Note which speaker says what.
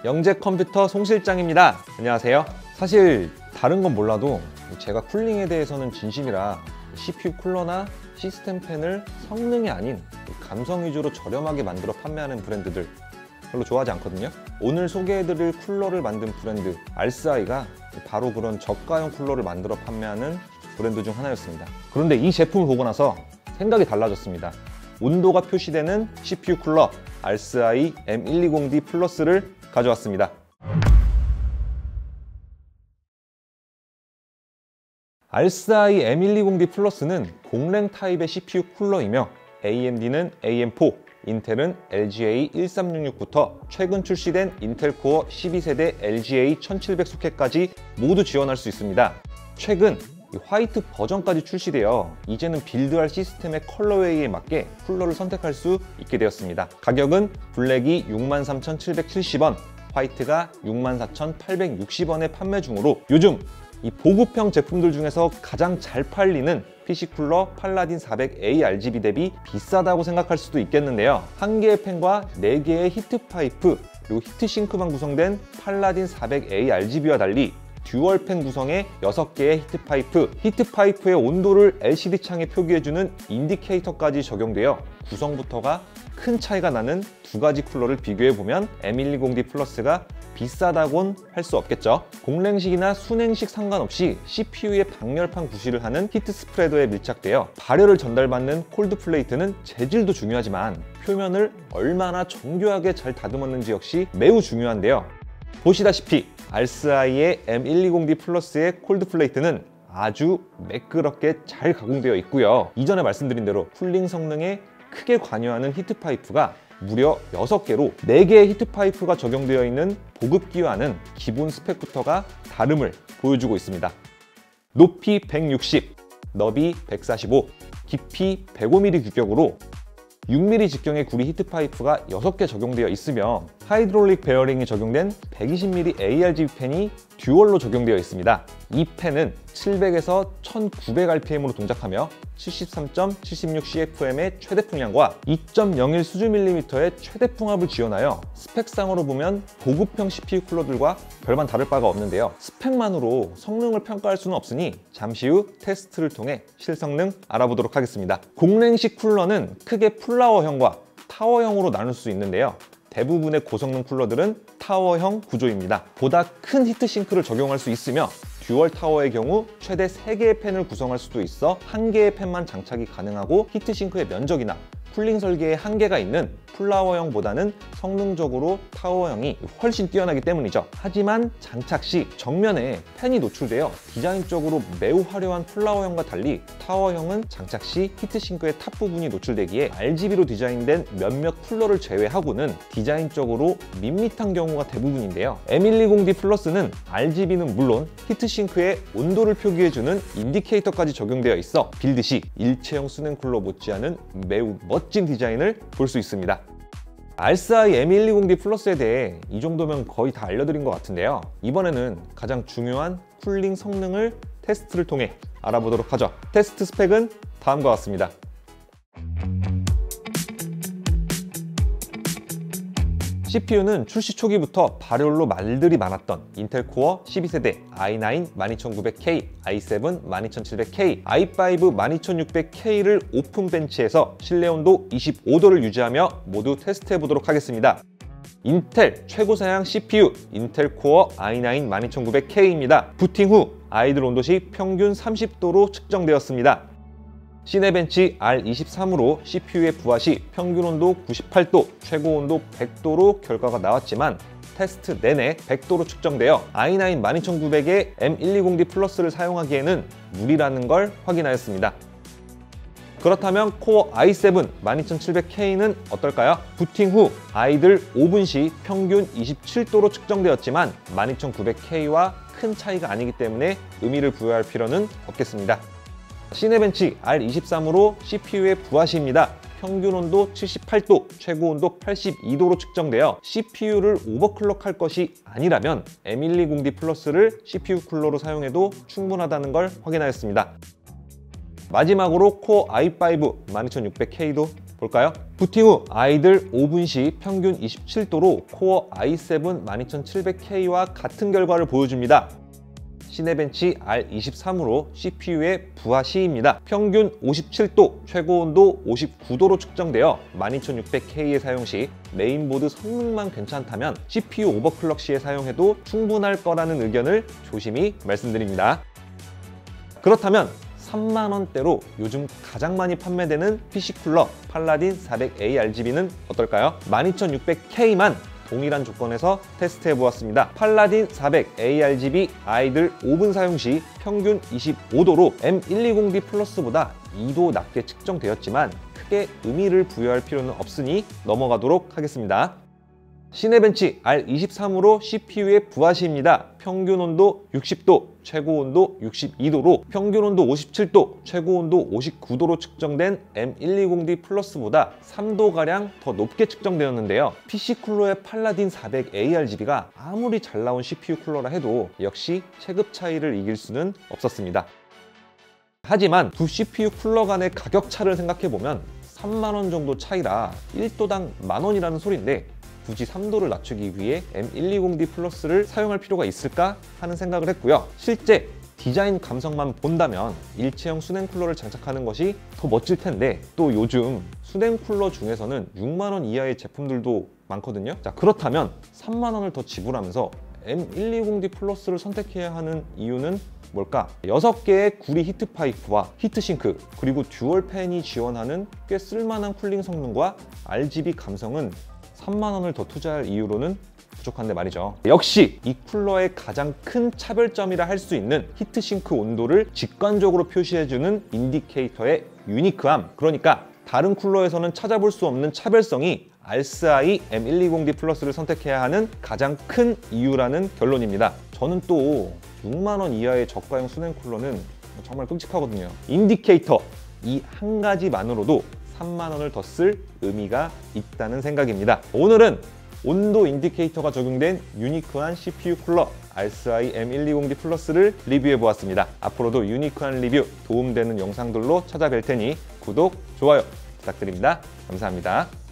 Speaker 1: 영재 컴퓨터 송 실장입니다. 안녕하세요. 사실 다른 건 몰라도 제가 쿨링에 대해서는 진심이라 CPU 쿨러나 시스템 팬을 성능이 아닌 감성 위주로 저렴하게 만들어 판매하는 브랜드들 별로 좋아하지 않거든요. 오늘 소개해드릴 쿨러를 만든 브랜드 RSI가 바로 그런 저가형 쿨러를 만들어 판매하는 브랜드 중 하나였습니다. 그런데 이 제품을 보고 나서 생각이 달라졌습니다. 온도가 표시되는 CPU 쿨러 RSI M120D 플러스를 가져왔습니다. RSI M120D 플러스는 공랭 타입의 CPU 쿨러이며 AMD는 AM4, 인텔은 LGA 1366부터 최근 출시된 인텔 코어 12세대 LGA 1700 소켓까지 모두 지원할 수 있습니다. 최근 화이트 버전까지 출시되어 이제는 빌드할 시스템의 컬러웨이에 맞게 쿨러를 선택할 수 있게 되었습니다. 가격은 블랙이 63,770원, 화이트가 64,860원에 판매 중으로 요즘 이 보급형 제품들 중에서 가장 잘 팔리는 PC 쿨러 팔라딘 400A RGB 대비 비싸다고 생각할 수도 있겠는데요. 한 개의 팬과 4개의 히트 파이프 그리고 히트 싱크만 구성된 팔라딘 400A RGB와 달리 듀얼 팬 구성의 6개의 히트 파이프의 온도를 LCD 창에 표기해주는 인디케이터까지 적용되어 구성부터가 큰 차이가 나는 두 가지 쿨러를 비교해보면 M120D 플러스가 비싸다곤 할 수 없겠죠. 공랭식이나 순행식 상관없이 CPU의 방열판 구실을 하는 히트 스프레더에 밀착되어 발열을 전달받는 콜드 플레이트는 재질도 중요하지만 표면을 얼마나 정교하게 잘 다듬었는지 역시 매우 중요한데요. 보시다시피 RSI의 M120D 플러스의 콜드 플레이트는 아주 매끄럽게 잘 가공되어 있고요. 이전에 말씀드린 대로 쿨링 성능에 크게 관여하는 히트 파이프가 무려 6개로 4개의 히트 파이프가 적용되어 있는 보급기와는 기본 스펙부터가 다름을 보여주고 있습니다. 높이 160, 너비 145, 깊이 105mm 규격으로 6mm 직경의 구리 히트 파이프가 6개 적용되어 있으며 하이드롤릭 베어링이 적용된 120mm ARGB 팬이 듀얼로 적용되어 있습니다. 이 팬은 700에서 1900rpm으로 동작하며 73.76CFM의 최대 풍량과 2.01 수주mm의 최대 풍압을 지원하여 스펙상으로 보면 보급형 CPU 쿨러들과 별반 다를 바가 없는데요. 스펙만으로 성능을 평가할 수는 없으니 잠시 후 테스트를 통해 실성능 알아보도록 하겠습니다. 공랭식 쿨러는 크게 플라워형과 타워형으로 나눌 수 있는데요. 대부분의 고성능 쿨러들은 타워형 구조입니다. 보다 큰 히트싱크를 적용할 수 있으며 듀얼 타워의 경우 최대 3개의 팬을 구성할 수도 있어 1개의 팬만 장착이 가능하고 히트싱크의 면적이나 쿨링 설계에 한계가 있는 플라워형보다는 성능적으로 타워형이 훨씬 뛰어나기 때문이죠. 하지만 장착 시 정면에 팬이 노출되어 디자인적으로 매우 화려한 플라워형과 달리 타워형은 장착 시 히트싱크의 탑 부분이 노출되기에 RGB로 디자인된 몇몇 쿨러를 제외하고는 디자인적으로 밋밋한 경우가 대부분인데요. M120D 플러스는 RGB는 물론 히트싱크에 온도를 표기해주는 인디케이터까지 적용되어 있어 빌드 시 일체형 수냉 쿨러 못지않은 매우 멋진 디자인을 볼 수 있습니다. RSI M120D 플러스에 대해 이 정도면 거의 다 알려드린 것 같은데요. 이번에는 가장 중요한 쿨링 성능을 테스트를 통해 알아보도록 하죠. 테스트 스펙은 다음과 같습니다. CPU는 출시 초기부터 발열로 말들이 많았던 인텔 코어 12세대 i9 12900K, i7 12700K, i5 12600K를 오픈 벤치에서 실내 온도 25도를 유지하며 모두 테스트해 보도록 하겠습니다. 인텔 최고 사양 CPU 인텔 코어 i9 12900K입니다. 부팅 후 아이들 온도 시 평균 30도로 측정되었습니다. 시네벤치 R23으로 CPU의 부하 시 평균 온도 98도, 최고 온도 100도로 결과가 나왔지만 테스트 내내 100도로 측정되어 i9 12900의 M120D 플러스를 사용하기에는 무리라는 걸 확인하였습니다. 그렇다면 코어 i7 12700K는 어떨까요? 부팅 후 아이들 5분 시 평균 27도로 측정되었지만 12900K와 큰 차이가 아니기 때문에 의미를 부여할 필요는 없겠습니다. 시네벤치 R23으로 CPU의 부하시입니다. 평균 온도 78도, 최고 온도 82도로 측정되어 CPU를 오버클럭할 것이 아니라면 M120D 플러스를 CPU 쿨러로 사용해도 충분하다는 걸 확인하였습니다. 마지막으로 코어 i5 12600K도 볼까요? 부팅 후 아이들 5분 시 평균 27도로 코어 i7 12700K와 같은 결과를 보여줍니다. 시네벤치 R23으로 CPU의 부하 시입니다. 평균 57도, 최고 온도 59도로 측정되어 12600K에 사용 시 메인보드 성능만 괜찮다면 CPU 오버클럭 시에 사용해도 충분할 거라는 의견을 조심히 말씀드립니다. 그렇다면 3만원대로 요즘 가장 많이 판매되는 PC 쿨러 팔라딘 400A RGB는 어떨까요? 12600K만 동일한 조건에서 테스트해 보았습니다. 팔라딘 400A RGB 아이들 5분 사용 시 평균 25도로 M120D 플러스보다 2도 낮게 측정되었지만 크게 의미를 부여할 필요는 없으니 넘어가도록 하겠습니다. 시네벤치 R23으로 CPU의 부하시입니다. 평균 온도 60도, 최고 온도 62도로 평균 온도 57도, 최고 온도 59도로 측정된 M120D 플러스보다 3도가량 더 높게 측정되었는데요. PC 쿨러의 팔라딘 400A RGB가 아무리 잘 나온 CPU 쿨러라 해도 역시 체급 차이를 이길 수는 없었습니다. 하지만 두 CPU 쿨러 간의 가격 차를 생각해보면 3만원 정도 차이라 1도당 만원이라는 소리인데 굳이 3도를 낮추기 위해 M120D 플러스를 사용할 필요가 있을까 하는 생각을 했고요. 실제 디자인 감성만 본다면 일체형 수냉 쿨러를 장착하는 것이 더 멋질 텐데 또 요즘 수냉 쿨러 중에서는 6만원 이하의 제품들도 많거든요. 자, 그렇다면 3만원을 더 지불하면서 M120D 플러스를 선택해야 하는 이유는 뭘까? 6개의 구리 히트 파이프와 히트싱크 그리고 듀얼 팬이 지원하는 꽤 쓸만한 쿨링 성능과 RGB 감성은 3만원을 더 투자할 이유로는 부족한데 말이죠. 역시 이 쿨러의 가장 큰 차별점이라 할 수 있는 히트싱크 온도를 직관적으로 표시해주는 인디케이터의 유니크함, 그러니까 다른 쿨러에서는 찾아볼 수 없는 차별성이 RSI M120D 플러스를 선택해야 하는 가장 큰 이유라는 결론입니다. 저는 또 6만원 이하의 저가형 수냉 쿨러는 정말 끔찍하거든요. 인디케이터 이 한 가지만으로도 3만원을 더 쓸 의미가 있다는 생각입니다. 오늘은 온도 인디케이터가 적용된 유니크한 CPU 쿨러 RSI M120D 플러스를 리뷰해 보았습니다. 앞으로도 유니크한 리뷰, 도움되는 영상들로 찾아뵐 테니 구독, 좋아요 부탁드립니다. 감사합니다.